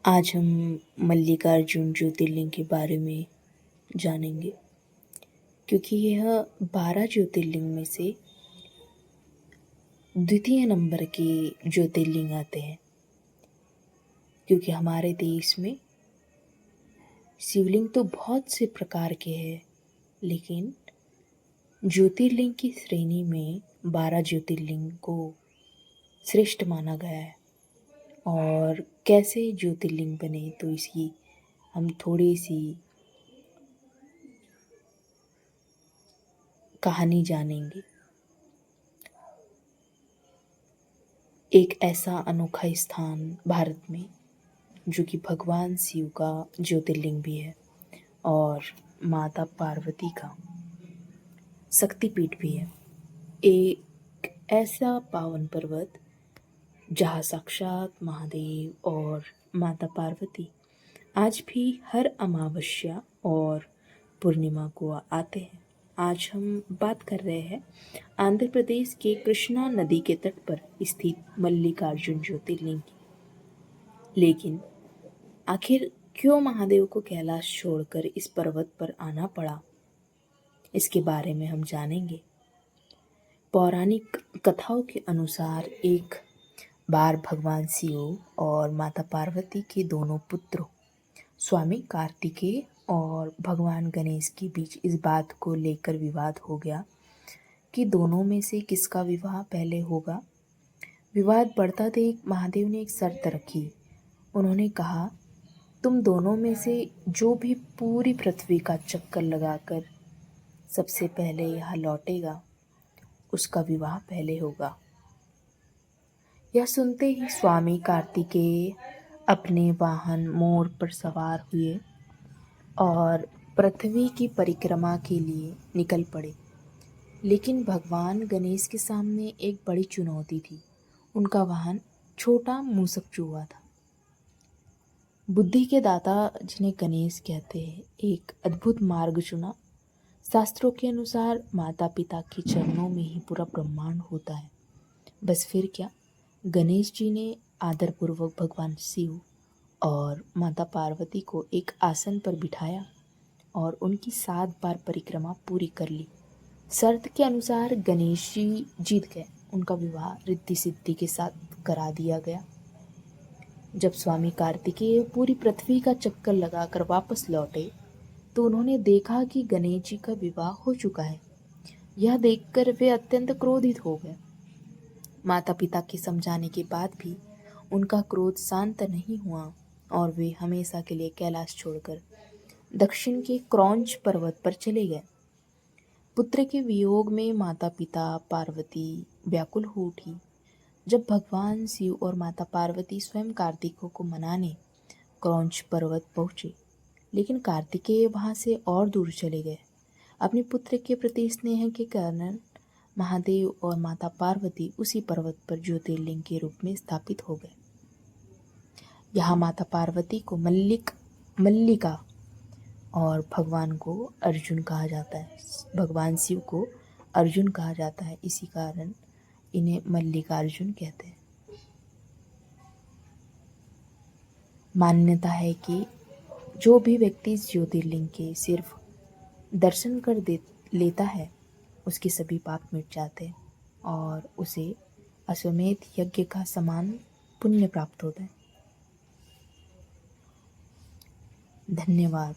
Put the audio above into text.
आज हम मल्लिकार्जुन ज्योतिर्लिंग के बारे में जानेंगे, क्योंकि यह 12 ज्योतिर्लिंग में से द्वितीय नंबर के ज्योतिर्लिंग आते हैं। क्योंकि हमारे देश में शिवलिंग तो बहुत से प्रकार के हैं, लेकिन ज्योतिर्लिंग की श्रेणी में 12 ज्योतिर्लिंग को श्रेष्ठ माना गया है। और कैसे ज्योतिर्लिंग बने, तो इसकी हम थोड़ी सी कहानी जानेंगे। एक ऐसा अनोखा स्थान भारत में जो कि भगवान शिव का ज्योतिर्लिंग भी है और माता पार्वती का शक्तिपीठ भी है। एक ऐसा पावन पर्वत जहाँ साक्षात महादेव और माता पार्वती आज भी हर अमावस्या और पूर्णिमा को आते हैं। आज हम बात कर रहे हैं आंध्र प्रदेश के कृष्णा नदी के तट पर स्थित मल्लिकार्जुन ज्योतिर्लिंग की। लेकिन आखिर क्यों महादेव को कैलाश छोड़कर इस पर्वत पर आना पड़ा, इसके बारे में हम जानेंगे। पौराणिक कथाओं के अनुसार एक बार भगवान शिव और माता पार्वती के दोनों पुत्रों स्वामी कार्तिकेय और भगवान गणेश के बीच इस बात को लेकर विवाद हो गया कि दोनों में से किसका विवाह पहले होगा। विवाद बढ़ता देख महादेव ने एक शर्त रखी। उन्होंने कहा, तुम दोनों में से जो भी पूरी पृथ्वी का चक्कर लगाकर सबसे पहले यहाँ लौटेगा, उसका विवाह पहले होगा। यह सुनते ही स्वामी कार्तिकेय अपने वाहन मोर पर सवार हुए और पृथ्वी की परिक्रमा के लिए निकल पड़े। लेकिन भगवान गणेश के सामने एक बड़ी चुनौती थी। उनका वाहन छोटा मूसक चूहा था। बुद्धि के दाता जिन्हें गणेश कहते हैं, एक अद्भुत मार्ग चुना। शास्त्रों के अनुसार माता पिता के चरणों में ही पूरा ब्रह्मांड होता है। बस फिर क्या, गणेश जी ने आदरपूर्वक भगवान शिव और माता पार्वती को एक आसन पर बिठाया और उनकी 7 बार परिक्रमा पूरी कर ली। शर्त के अनुसार गणेश जी जीत गए। उनका विवाह रिद्धि सिद्धि के साथ करा दिया गया। जब स्वामी कार्तिकेय पूरी पृथ्वी का चक्कर लगाकर वापस लौटे तो उन्होंने देखा कि गणेश जी का विवाह हो चुका है। यह देखकर वे अत्यंत क्रोधित हो गए। माता पिता के समझाने के बाद भी उनका क्रोध शांत नहीं हुआ और वे हमेशा के लिए कैलाश छोड़कर दक्षिण के क्रौंच पर्वत पर चले गए। पुत्र के वियोग में माता पिता पार्वती व्याकुल हो उठी। जब भगवान शिव और माता पार्वती स्वयं कार्तिकों को मनाने क्रौंच पर्वत पहुँचे, लेकिन कार्तिकेय वहाँ से और दूर चले गए। अपने पुत्र के प्रति स्नेह के कारण महादेव और माता पार्वती उसी पर्वत पर ज्योतिर्लिंग के रूप में स्थापित हो गए। यहाँ माता पार्वती को मल्लिका और भगवान को अर्जुन कहा जाता है। भगवान शिव को अर्जुन कहा जाता है, इसी कारण इन्हें मल्लिकार्जुन कहते हैं। मान्यता है कि जो भी व्यक्ति इस ज्योतिर्लिंग के सिर्फ दर्शन कर लेता है, उसके सभी पाप मिट जाते हैं और उसे अश्वमेध यज्ञ का समान पुण्य प्राप्त होता है। धन्यवाद।